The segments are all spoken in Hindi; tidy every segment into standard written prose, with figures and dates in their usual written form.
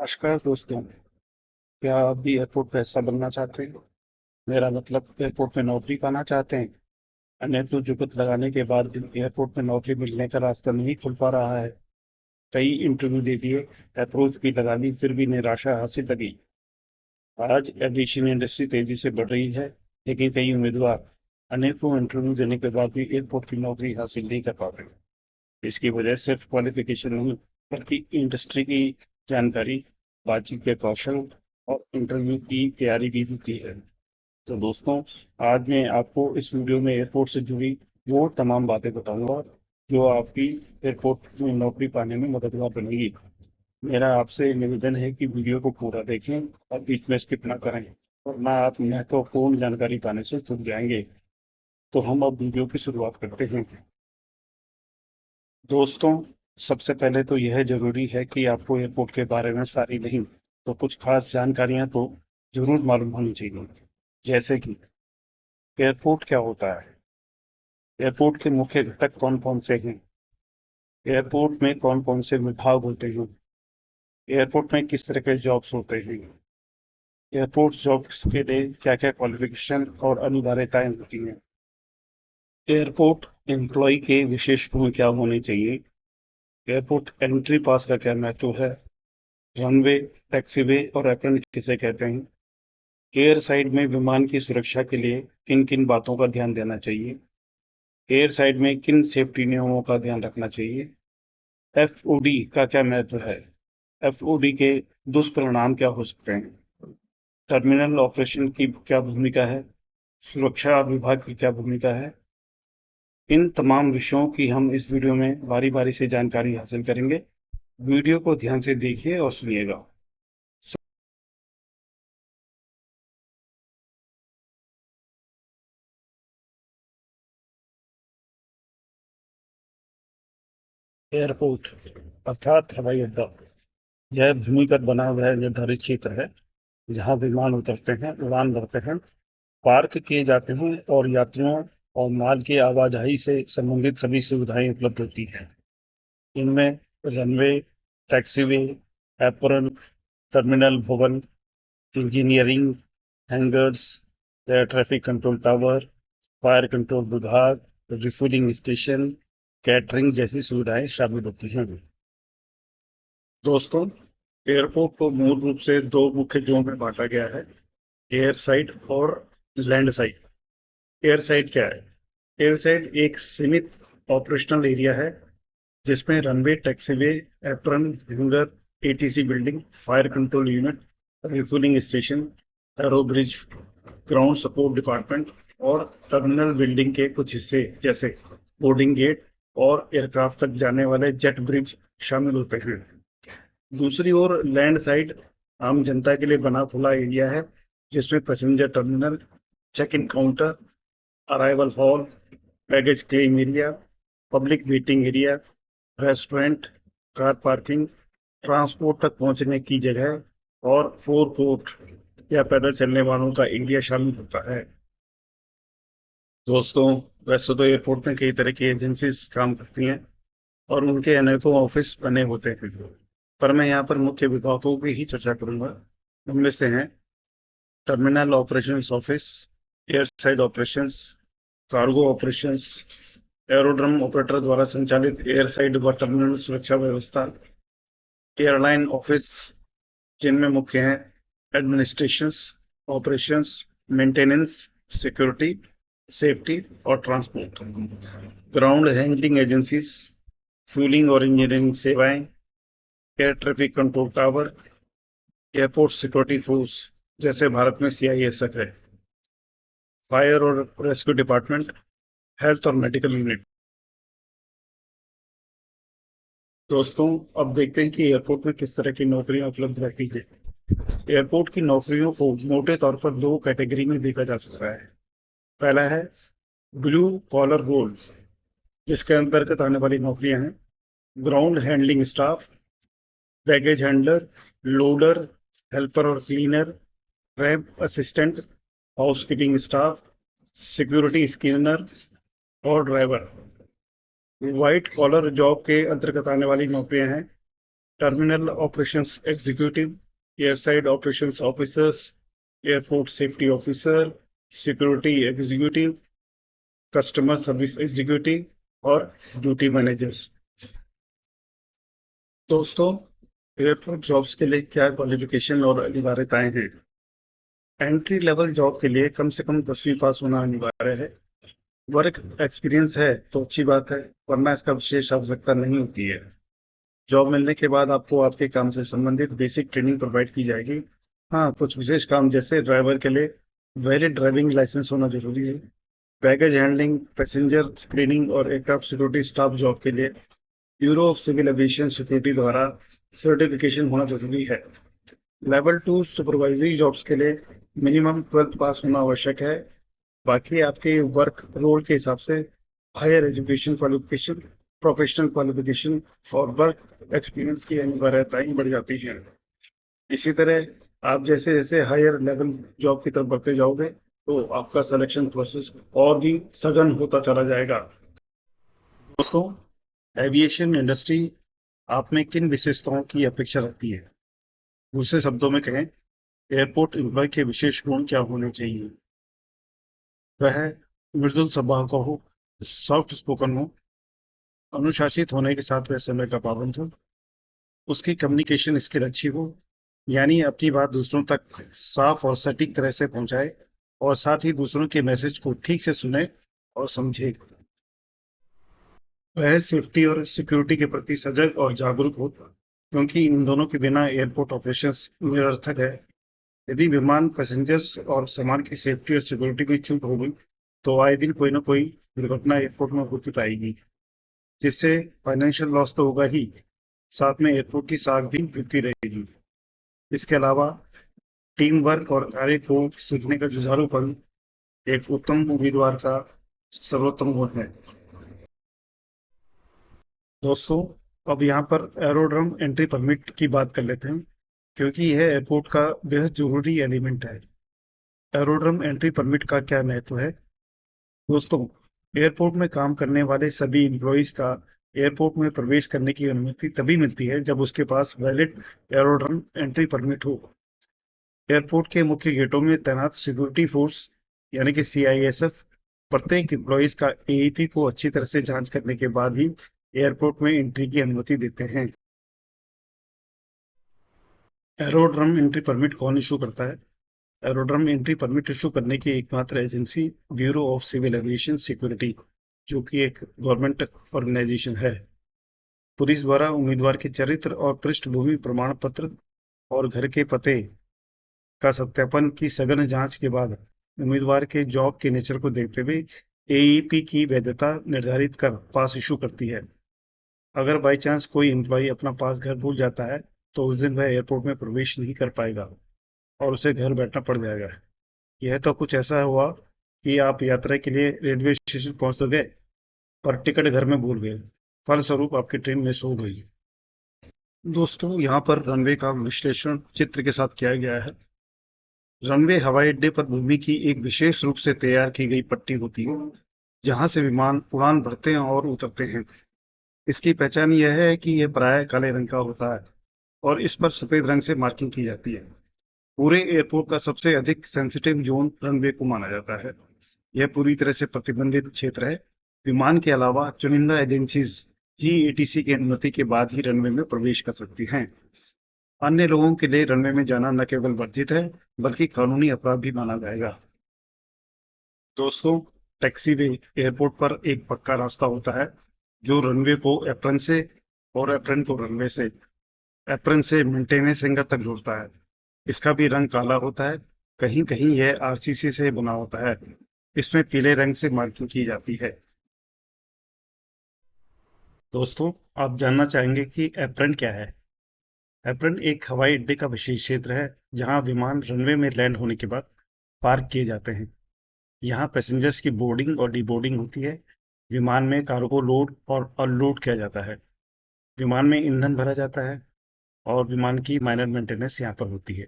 नमस्कार दोस्तों। क्या आप भी एयरपोर्ट का हिस्सा बनना चाहते हैं? मेरा मतलब एयरपोर्ट में नौकरी पाना चाहते हैं। अनेक जुगत लगाने के बाद भी एयरपोर्ट में नौकरी मिलने का रास्ता नहीं खुल पा रहा है। कई इंटरव्यू दे दिए, अप्रोच भी लगा ली, फिर भी निराशा हासिल लगी। आज एविएशन इंडस्ट्री तेजी से बढ़ रही है, लेकिन कई उम्मीदवार अनेकों इंटरव्यू देने के बाद भी एयरपोर्ट की नौकरी हासिल नहीं कर पा रहे। इसकी वजह सिर्फ क्वालिफिकेशन नहीं, बल्कि इंडस्ट्री की जानकारी, बातचीत के कौशल और इंटरव्यू की तैयारी भी होती है। तो दोस्तों, आज मैं आपको इस वीडियो में एयरपोर्ट से जुड़ी वो तमाम बातें बताऊंगा जो आपकी एयरपोर्ट में नौकरी पाने में मददगार बनेगी। मेरा आपसे निवेदन है कि वीडियो को पूरा देखें और बीच में स्किप ना करें, वरना आप महत्वपूर्ण जानकारी पाने से चूक जाएंगे। तो हम अब वीडियो की शुरुआत करते हैं। दोस्तों, सबसे पहले तो यह जरूरी है कि आपको एयरपोर्ट के बारे में सारी नहीं तो कुछ खास जानकारियां तो जरूर मालूम होनी चाहिए। जैसे कि एयरपोर्ट क्या होता है, एयरपोर्ट के मुख्य घटक कौन कौन से हैं, एयरपोर्ट में कौन कौन से विभाग होते हैं, एयरपोर्ट में किस तरह के जॉब्स होते हैं, एयरपोर्ट जॉब्स के लिए क्या क्या क्वालिफिकेशन और अनिवार्यताएं होती हैं, एयरपोर्ट एम्प्लॉय के विशेष गुण क्या होने चाहिए, एयरपोर्ट एंट्री पास का क्या महत्व है, रनवे, टैक्सीवे और एप्रन किसे कहते हैं, एयर साइड में विमान की सुरक्षा के लिए किन किन बातों का ध्यान देना चाहिए, एयर साइड में किन सेफ्टी नियमों का ध्यान रखना चाहिए, एफओडी का क्या महत्व है, एफओडी के दुष्परिणाम क्या हो सकते हैं, टर्मिनल ऑपरेशन की क्या भूमिका है, सुरक्षा विभाग की क्या भूमिका है। इन तमाम विषयों की हम इस वीडियो में बारी बारी से जानकारी हासिल करेंगे। वीडियो को ध्यान से देखिए और सुनिएगा। एयरपोर्ट अर्थात हवाई अड्डा, यह भूमिगत बना हुआ है निर्धारित क्षेत्र है जहां विमान उतरते हैं, उड़ान भरते हैं, पार्क किए जाते हैं और यात्रियों और माल की आवाजाही से संबंधित सभी सुविधाएं उपलब्ध होती हैं। इनमें रनवे, टैक्सीवे, एप्रन, टर्मिनल भवन, engineering, hangers, air traffic control tower, fire control विभाग, रिफ्यूलिंग स्टेशन, कैटरिंग जैसी सुविधाएं शामिल होती हैं। दोस्तों, एयरपोर्ट को मूल रूप से दो मुख्य जोन में बांटा गया है, एयर साइड और लैंड साइड। एयर साइड क्या है? एयर साइड एक सीमित ऑपरेशनल एरिया है जिसमें runway, taxiway, apron, hangar, ATC building, fire control unit, refuelling station, aero bridge, ground support department और टर्मिनल बिल्डिंग के कुछ हिस्से जैसे बोर्डिंग गेट और एयरक्राफ्ट तक जाने वाले जेट ब्रिज शामिल होते हैं। दूसरी ओर लैंड साइड आम जनता के लिए बना खुला एरिया है जिसमें passenger terminal, check in counter, arrival hall, baggage claim area, public waiting area, restaurant, car parking, transport तक पहुंचने की जगह और फोर कोर्ट या पैदल चलने वालों का एरिया शामिल होता है। दोस्तों, वैसे तो एयरपोर्ट में कई तरह की एजेंसीज काम करती हैं और उनके अनेकों ऑफिस बने होते हैं, पर मैं यहाँ पर मुख्य विभागों की ही चर्चा करूंगा। उनमें से हैं terminal operations office, air side operations, cargo operations, aerodrome operator द्वारा संचालित एयर साइड व टर्मिनल सुरक्षा व्यवस्था, एयरलाइन ऑफिस जिनमें मुख्य हैं administrations, operations, maintenance, security, safety और transport, ground handling agencies, fuelling और इंजीनियरिंग सेवाएं, air traffic control tower, airport security force जैसे भारत में सीआईएसएफ है, फायर और रेस्क्यू डिपार्टमेंट, हेल्थ और मेडिकल यूनिट। दोस्तों, अब देखते हैं कि एयरपोर्ट में किस तरह की नौकरियां उपलब्ध रहती है। एयरपोर्ट की नौकरियों को मोटे तौर पर दो कैटेगरी में देखा जा सकता है। पहला है ब्लू कॉलर रोल, जिसके अंतर्गत आने वाली नौकरियां हैं ground handling staff, baggage handler, loader, helper और cleaner, ramp assistant, housekeeping staff, security scanner और ड्राइवर। व्हाइट कॉलर जॉब के अंतर्गत आने वाली नौकरियां हैं terminal operations executive, airside operations officers, airport safety officer, security executive, customer service executive और ड्यूटी मैनेजर। दोस्तों, एयरपोर्ट जॉब्स के लिए क्या क्वालिफिकेशन और अनिवार्यताएं हैं? एंट्री लेवल जॉब के लिए कम से कम 10वीं पास होना अनिवार्य है। वर्क एक्सपीरियंस है तो अच्छी बात है, वरना इसका विशेष आवश्यकता नहीं होती है। जॉब मिलने के बाद आपको आपके काम से संबंधित बेसिक ट्रेनिंग प्रोवाइड की जाएगी। हाँ, कुछ विशेष काम जैसे ड्राइवर के लिए वैलिड ड्राइविंग लाइसेंस होना जरूरी है। बैगेज हैंडलिंग, पैसेंजर स्क्रीनिंग और एयरक्राफ्ट सिक्योरिटी स्टाफ जॉब के लिए bureau of civil aviation security द्वारा सर्टिफिकेशन होना जरूरी है। लेवल 2 सुपरवाइजरी जॉब्स के लिए मिनिमम 12th पास होना आवश्यक है। बाकी आपके वर्क रोल के हिसाब से higher education qualification, professional qualification और वर्क एक्सपीरियंस की अनिवार्यताएं बढ़ जाती हैं। इसी तरह आप जैसे जैसे हायर लेवल जॉब की तरफ बढ़ते जाओगे तो आपका सिलेक्शन प्रोसेस और भी सघन होता चला जाएगा। दोस्तों, एविएशन इंडस्ट्री आप में किन विशेषताओं की अपेक्षा रखती है? दूसरे शब्दों में कहें, एयरपोर्ट एम्प्लॉय के विशेष गुण क्या होने चाहिए? वह मृदुल स्वभाव का हो, सॉफ्ट स्पोकन हो, अनुशासित होने के साथ वह समय का पाबंद हो, उसकी कम्युनिकेशन स्किल अच्छी हो, यानी अपनी बात दूसरों तक साफ और सटीक तरह से पहुंचाए और साथ ही दूसरों के मैसेज को ठीक से सुने और समझे। वह सेफ्टी और सिक्योरिटी के प्रति सजग और जागरूक हो, क्योंकि इन दोनों के बिना एयरपोर्ट ऑपरेशंस निरर्थक है। यदि विमान, पैसेंजर्स और सामान की सेफ्टी और सिक्योरिटी में चूक हो गई तो आए दिन कोई ना कोई दुर्घटना एयरपोर्ट में होती पाएगी, जिससे फाइनेंशियल लॉस तो होगा ही, साथ में एयरपोर्ट की साख भी गिरती रहेगी। इसके अलावा टीम वर्क और कार्य को सीखने का जुझारूपन एक उत्तम उम्मीदवार का सर्वोत्तम गुण है। दोस्तों, अब यहाँ पर एरोड्रम एंट्री परमिट की बात कर लेते हैं, क्योंकि यह एयरपोर्ट का बेहद जरूरी एलिमेंट है। एरोड्रम एंट्री परमिट का क्या महत्व है? दोस्तों, एयरपोर्ट में काम करने वाले सभी एम्प्लॉयज का एयरपोर्ट में प्रवेश करने की अनुमति तभी मिलती है जब उसके पास वैलिड एरोड्रम एंट्री परमिट हो। एयरपोर्ट के मुख्य गेटों में तैनात सिक्योरिटी फोर्स यानी कि सीआईएसएफ प्रत्येक एम्प्लॉयज का एईपी को अच्छी तरह से जांच करने के बाद ही एयरपोर्ट में एंट्री की अनुमति देते हैं। एरोड्रम एंट्री परमिट कौन इशू करता है? एरोड्रम एंट्री परमिट इशू करने की एकमात्र agency bureau of civil aviation security, जो कि एक गवर्नमेंट ऑर्गेनाइजेशन है। पुलिस द्वारा उम्मीदवार के चरित्र और पृष्ठभूमि प्रमाण पत्र और घर के पते का सत्यापन की सघन जांच के बाद उम्मीदवार के जॉब के नेचर को देखते हुए एईपी की वैधता निर्धारित कर पास इशू करती है। अगर बाई चांस कोई एम्प्लॉय अपना पास घर भूल जाता है तो उस दिन वह एयरपोर्ट में प्रवेश नहीं कर पाएगा और उसे घर बैठना पड़ जाएगा। यह तो कुछ ऐसा हुआ कि आप यात्रा के लिए रेलवे स्टेशन पहुंच तो गए, पर टिकट घर में भूल गए, फलस्वरूप आपकी ट्रेन मिस हो गई। दोस्तों, यहाँ पर रनवे का विश्लेषण चित्र के साथ किया गया है। रनवे हवाई अड्डे पर भूमि की एक विशेष रूप से तैयार की गई पट्टी होती है, जहां से विमान उड़ान भरते हैं और उतरते हैं। इसकी पहचान यह है कि यह प्रायः काले रंग का होता है और इस पर सफेद रंग से मार्किंग की जाती है। पूरे एयरपोर्ट का सबसे अधिक सेंसिटिव जोन रनवे को माना जाता है। यह पूरी तरह से प्रतिबंधित क्षेत्र है। विमान के अलावा चुनिंदा एजेंसीज ही एटीसी की अनुमति के बाद ही रनवे में प्रवेश कर सकती हैं। अन्य लोगों के लिए रनवे में जाना न केवल वर्जित है, बल्कि कानूनी अपराध भी माना जाएगा। दोस्तों, टैक्सीवे एयरपोर्ट पर एक पक्का रास्ता होता है जो रनवे को एप्रन से और एप्रन को रनवे से, एप्रन से मेंटेनेंस हैंगर तक जोड़ता है। इसका भी रंग काला होता है, कहीं कहीं यह आरसीसी से बना होता है। इसमें पीले रंग से मार्किंग की जाती है। दोस्तों, आप जानना चाहेंगे कि एप्रन क्या है? एप्रन एक हवाई अड्डे का विशेष क्षेत्र है जहां विमान रनवे में लैंड होने के बाद पार्क किए जाते हैं। यहाँ पैसेंजर्स की बोर्डिंग और डीबोर्डिंग होती है। विमान में कार्गो लोड और अनलोड किया जाता है। विमान में ईंधन भरा जाता है और विमान की माइनर मेंटेनेंस यहाँ पर होती है।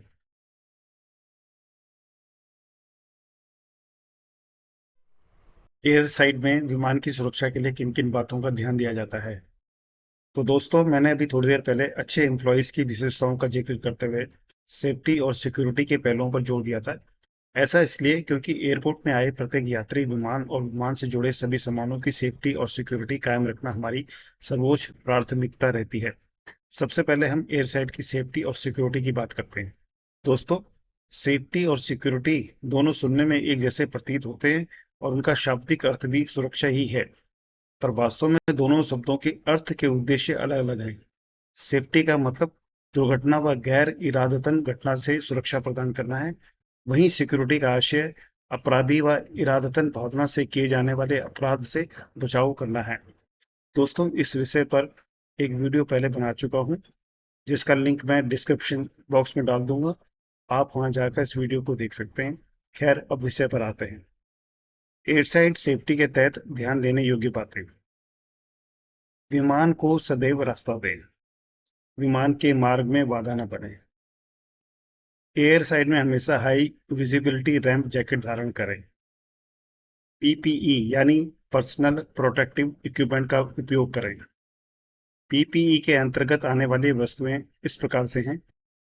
एयर साइड में विमान की सुरक्षा के लिए किन किन बातों का ध्यान दिया जाता है? तो दोस्तों, मैंने अभी थोड़ी देर पहले अच्छे एम्प्लॉयज की विशेषताओं का जिक्र करते हुए सेफ्टी और सिक्योरिटी के पहलुओं पर जोर दिया था। ऐसा इसलिए क्योंकि एयरपोर्ट में आए प्रत्येक यात्री, विमान और विमान से जुड़े सभी सामानों की सेफ्टी और सिक्योरिटी कायम रखना हमारी सर्वोच्च प्राथमिकता रहती है। सबसे पहले हम एयर साइड की सेफ्टी और सिक्योरिटी की बात करते हैं। दोस्तों, सेफ्टी और सिक्योरिटी दोनों सुनने में एक जैसे प्रतीत होते हैं और उनका शाब्दिक अर्थ भी सुरक्षा ही है, पर वास्तव में दोनों शब्दों के अर्थ के उद्देश्य अलग-अलग हैं। सेफ्टी का मतलब दुर्घटना व गैर इरादतन घटना से सुरक्षा प्रदान करना है। वहीं सिक्योरिटी का आशय अपराधी व इरादतन भावना से किए जाने वाले अपराध से बचाव करना है। दोस्तों, इस विषय पर एक वीडियो पहले बना चुका हूँ, जिसका लिंक मैं डिस्क्रिप्शन बॉक्स में डाल दूंगा। आप वहां जाकर इस वीडियो को देख सकते हैं। खैर, अब विषय पर आते हैं। एयर साइड सेफ्टी के तहत ध्यान देने योग्य बातें। विमान को सदैव रास्ता दें। विमान के मार्ग में बाधा न बने। एयर साइड में हमेशा हाई विजिबिलिटी रैंप जैकेट धारण करें। पीपीई यानी पर्सनल प्रोटेक्टिव इक्विपमेंट का उपयोग करें। पीपीई के अंतर्गत आने वाली वस्तुएं इस प्रकार से हैं,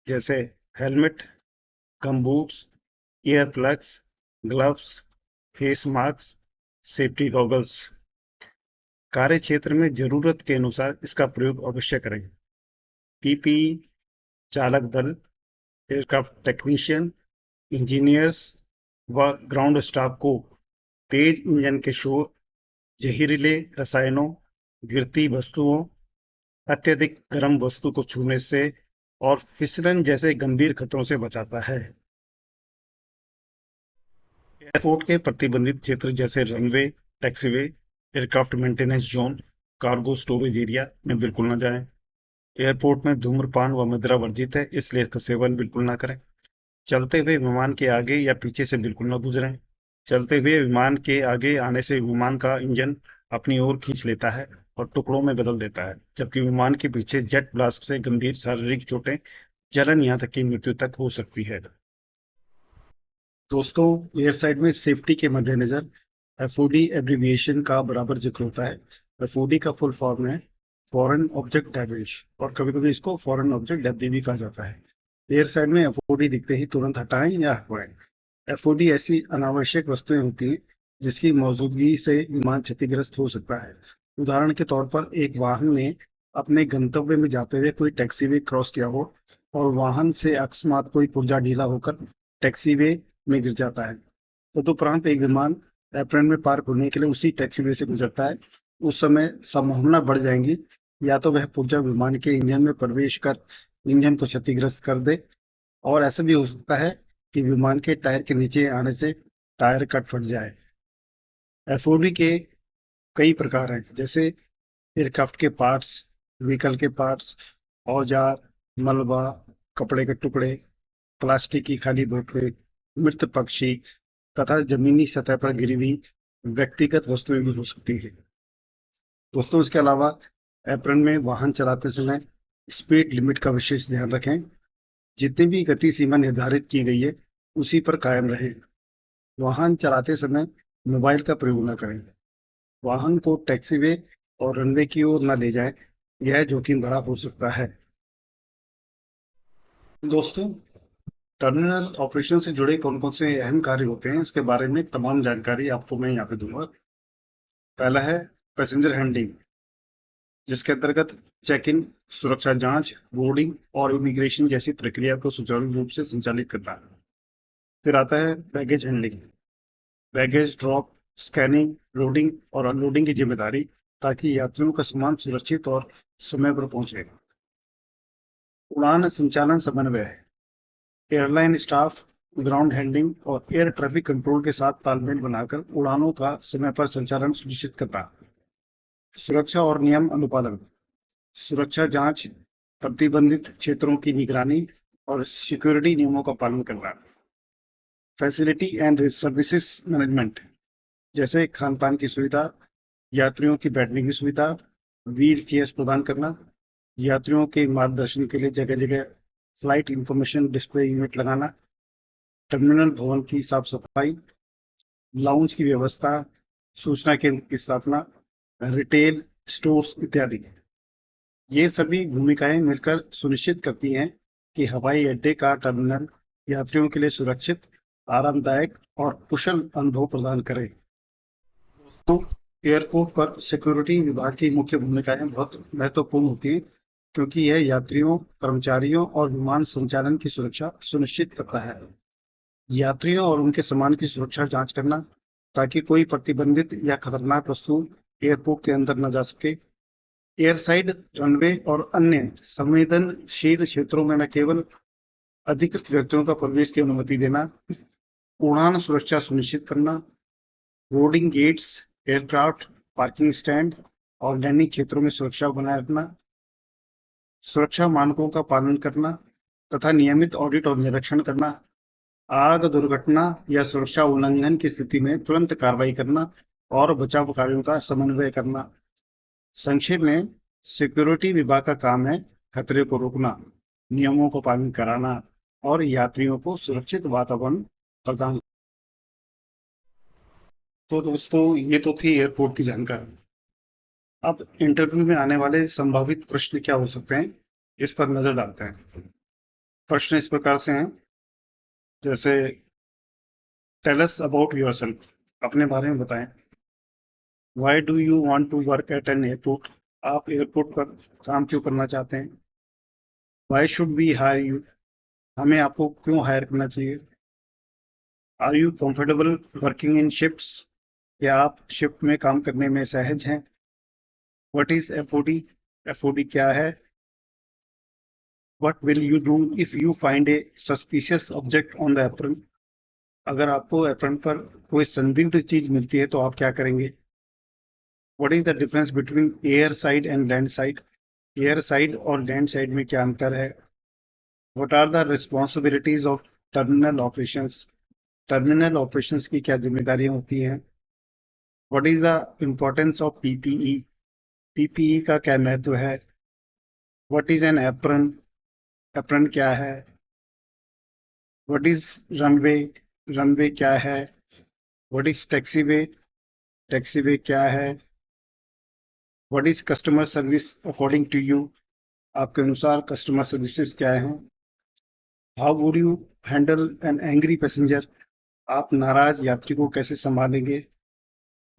जैसे helmet, gumboots, earplugs, gloves, face mask, safety goggles. कार्य क्षेत्र में जरूरत के अनुसार इसका प्रयोग अवश्य करें। पीपीई चालक दल, एयरक्राफ्ट टेक्नीशियन, इंजीनियर्स व ग्राउंड स्टाफ को तेज इंजन के शोर, जहरीले रसायनों, गिरती वस्तुओं, अत्यधिक गर्म वस्तु को छूने से और फिसलन जैसे गंभीर खतरों से बचाता है। एयरपोर्ट के प्रतिबंधित क्षेत्र जैसे runway, taxiway, aircraft maintenance zone, cargo storage area में बिल्कुल न जाएं। एयरपोर्ट में धूम्रपान व मदिरा वर्जित है, इसलिए इसका सेवन बिल्कुल न करें। चलते हुए विमान के आगे या पीछे से बिल्कुल न गुजरें। चलते हुए विमान के आगे आने से विमान का इंजन अपनी ओर खींच लेता है और टुकड़ों में बदल देता है, जबकि विमान के पीछे जेट ब्लास्ट से गंभीर शारीरिक चोटें, जलन, यहाँ तक कि मृत्यु तक हो सकती है। दोस्तों, एयर साइड में सेफ्टी के मद्देनजर एफओडी एब्रिविएशन का बराबर जिक्र होता है। एफओडी का फुल फॉर्म है फॉरेन ऑब्जेक्ट डैमेज, और कभी कभी इसको फॉरेन ऑब्जेक्ट डेब्री भी कहा जाता है। एयर साइड में एफओडी दिखते ही तुरंत हटाएं या हटवाएं। एफओडी ऐसी अनावश्यक वस्तुएं होती हैं जिसकी मौजूदगी से विमान क्षतिग्रस्त हो सकता है। उदाहरण के तौर पर, एक वाहन ने अपने गंतव्य में जाते हुए कोई टैक्सीवे क्रॉस किया हो और वाहन से अकस्मात कोई पुर्जा ढीला होकर टैक्सीवे में गिर जाता है। तदुपरांत एक विमान एप्रन में पार्क होने के लिए उसी टैक्सीवे से गुजरता है। उस समय संभावना बढ़ जाएगी या तो वह पुर्जा विमान के इंजन में प्रवेश कर इंजन को क्षतिग्रस्त कर दे, और ऐसा भी हो सकता है कि विमान के टायर के नीचे आने से टायर कट फट जाए। एफओडी के कई प्रकार हैं, जैसे एयरक्राफ्ट के पार्ट्स, व्हीकल के पार्ट्स, औजार, मलबा, कपड़े के टुकड़े, प्लास्टिक की खाली बोतलें, मृत पक्षी तथा जमीनी सतह पर गिरी हुई व्यक्तिगत वस्तुएं भी हो सकती है। दोस्तों, इसके अलावा एप्रन में वाहन चलाते समय स्पीड लिमिट का विशेष ध्यान रखें। जितनी भी गति सीमा निर्धारित की गई है उसी पर कायम रहें। वाहन चलाते समय मोबाइल का प्रयोग न करें। वाहन को टैक्सीवे और रनवे की ओर न ले जाएं, यह जोखिम भरा हो सकता है। दोस्तों, टर्मिनल ऑपरेशन से जुड़े कौन कौन से अहम कार्य होते हैं, इसके बारे में तमाम जानकारी आपको मैं यहाँ पे दूंगा। पहला है पैसेंजर हैंडलिंग, जिसके अंतर्गत चेक इन, सुरक्षा जांच, बोर्डिंग और इमिग्रेशन जैसी प्रक्रिया को सुचारू रूप से संचालित करना है। फिर आता है baggage handling, baggage drop, scanning, loading और अनलोडिंग की जिम्मेदारी, ताकि यात्रियों का सामान सुरक्षित और समय पर पहुंचे। उड़ान संचालन समन्वय है, एयरलाइन स्टाफ, ग्राउंड हैंडलिंग और एयर ट्रैफिक कंट्रोल के साथ तालमेल बनाकर उड़ानों का समय पर संचालन सुनिश्चित करना। सुरक्षा और नियम अनुपालन, सुरक्षा जांच, प्रतिबंधित क्षेत्रों की निगरानी और सिक्योरिटी नियमों का पालन करना। फैसिलिटी एंड सर्विसेज मैनेजमेंट, जैसे खान पान की सुविधा, यात्रियों की बैठने की सुविधा, व्हील चेयर्स प्रदान करना, यात्रियों के मार्गदर्शन के लिए जगह जगह फ्लाइट इंफॉर्मेशन डिस्प्ले यूनिट लगाना, टर्मिनल भवन की साफ सफाई, लाउंज की व्यवस्था, सूचना केंद्र की स्थापना, रिटेल स्टोर्स इत्यादि। ये सभी भूमिकाएं मिलकर सुनिश्चित करती हैं कि हवाई अड्डे का टर्मिनल यात्रियों के लिए सुरक्षित, आरामदायक और कुशल अनुभव प्रदान करे। तो एयरपोर्ट पर सिक्योरिटी विभाग की मुख्य भूमिकाएं बहुत महत्वपूर्ण होती हैं, क्योंकि यह यात्रियों, कर्मचारियों और विमान संचालन की सुरक्षा सुनिश्चित करता है। यात्रियों और उनके सामान की सुरक्षा जांच करना, ताकि कोई प्रतिबंधित या खतरनाक वस्तु एयरपोर्ट के अंदर न जा सके। एयरसाइड, रनवे और अन्य संवेदनशील क्षेत्रों में न केवल अधिकृत व्यक्तियों का प्रवेश की अनुमति देना, उड़ान सुरक्षा सुनिश्चित करना, boarding gates, aircraft parking stand और लैंडिंग क्षेत्रों में सुरक्षा बनाए रखना, सुरक्षा मानकों का पालन करना तथा नियमित ऑडिट और निरीक्षण करना, आग, दुर्घटना या सुरक्षा उल्लंघन की स्थिति में तुरंत कार्रवाई करना और बचाव कार्यों का समन्वय करना। संक्षेप में, सिक्योरिटी विभाग का काम है खतरे को रोकना, नियमों को पालन कराना और यात्रियों को सुरक्षित वातावरण प्रदान। तो दोस्तों, ये तो थी एयरपोर्ट की जानकारी। अब इंटरव्यू में आने वाले संभावित प्रश्न क्या हो सकते हैं, इस पर नजर डालते हैं। प्रश्न इस प्रकार से हैं, जैसे टेल अस अबाउट योरसेल्फ, अपने बारे में बताएं। Why do you want to work at an airport, आप एयरपोर्ट पर काम क्यों करना चाहते हैं। Why should we hire you, हमें आपको क्यों हायर करना चाहिए। Are you comfortable working in shifts, क्या आप शिफ्ट में काम करने में सहज हैं। व्हाट इज एफओडी, एफओडी क्या है। What will you do if you find A suspicious object on the apron, अगर आपको एप्रन पर कोई संदिग्ध चीज मिलती है तो आप क्या करेंगे। What is the difference between air side and land side, air side और लैंड साइड में क्या अंतर है। What are the responsibilities of terminal operations, terminal operations की क्या जिम्मेदारियां होती हैं। What is the importance of PPE, PPE का क्या महत्व है। What is an apron, apron क्या है। व्हाट इज रनवे, रनवे क्या है। व्हाट इज टैक्सीवे, टैक्सीवे क्या है। What is customer service according to you, आपके अनुसार कस्टमर सर्विसेज क्या हैं। How would you handle an angry passenger, आप नाराज यात्री को कैसे संभालेंगे।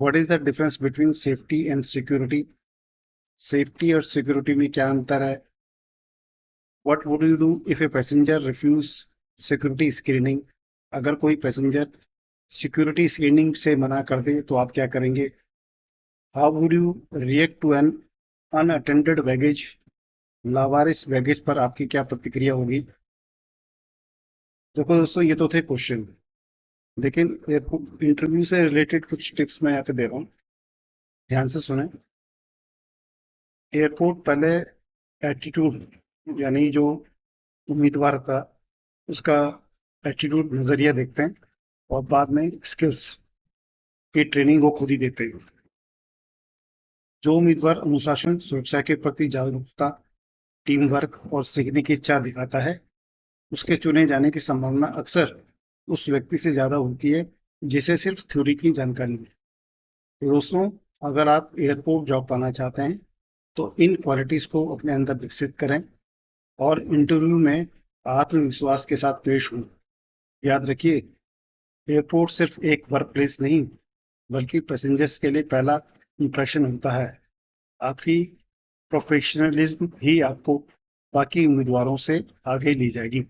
What is the difference between safety and security, safety और सिक्योरिटी में क्या अंतर है। What would you do if a passenger refuse security screening, अगर कोई पैसेंजर सिक्योरिटी स्क्रीनिंग से मना कर दे तो आप क्या करेंगे। How would you react to an unattended baggage, लावारिस बैगेज पर आपकी क्या प्रतिक्रिया होगी। देखो दोस्तों, ये तो थे क्वेश्चन, लेकिन इंटरव्यू से रिलेटेड कुछ टिप्स मैं यहाँ पे दे रहा हूँ, ध्यान से सुने। एयरपोर्ट पहले एटीट्यूड, यानी जो उम्मीदवार था उसका एटीट्यूड, नजरिया देखते हैं, और बाद में स्किल्स की ट्रेनिंग वो खुद ही देते हैं। जो उम्मीदवार अनुशासन, सुरक्षा के प्रति जागरूकता, टीम वर्क और सीखने की इच्छा दिखाता है, उसके चुने जाने की संभावना अक्सर उस व्यक्ति से ज्यादा होती है जिसे सिर्फ थ्योरी की जानकारी है। तो दोस्तों, अगर आप एयरपोर्ट जॉब पाना चाहते हैं तो इन क्वालिटीज को अपने अंदर विकसित करें और इंटरव्यू में आत्मविश्वास के साथ पेश हों। याद रखिए, एयरपोर्ट सिर्फ एक वर्क प्लेस नहीं, बल्कि पैसेंजर्स के लिए पहला इंप्रेशन होता है। आपकी प्रोफेशनलिज्म ही आपको बाकी उम्मीदवारों से आगे ले जाएगी।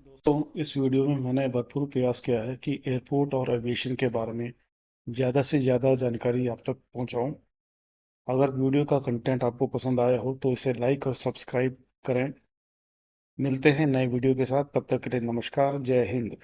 दोस्तों, इस वीडियो में मैंने भरपूर प्रयास किया है कि एयरपोर्ट और एविएशन के बारे में ज़्यादा से ज़्यादा जानकारी आप तक पहुंचाऊं। अगर वीडियो का कंटेंट आपको पसंद आया हो तो इसे लाइक और सब्सक्राइब करें। मिलते हैं नए वीडियो के साथ, तब तक के लिए नमस्कार, जय हिंद।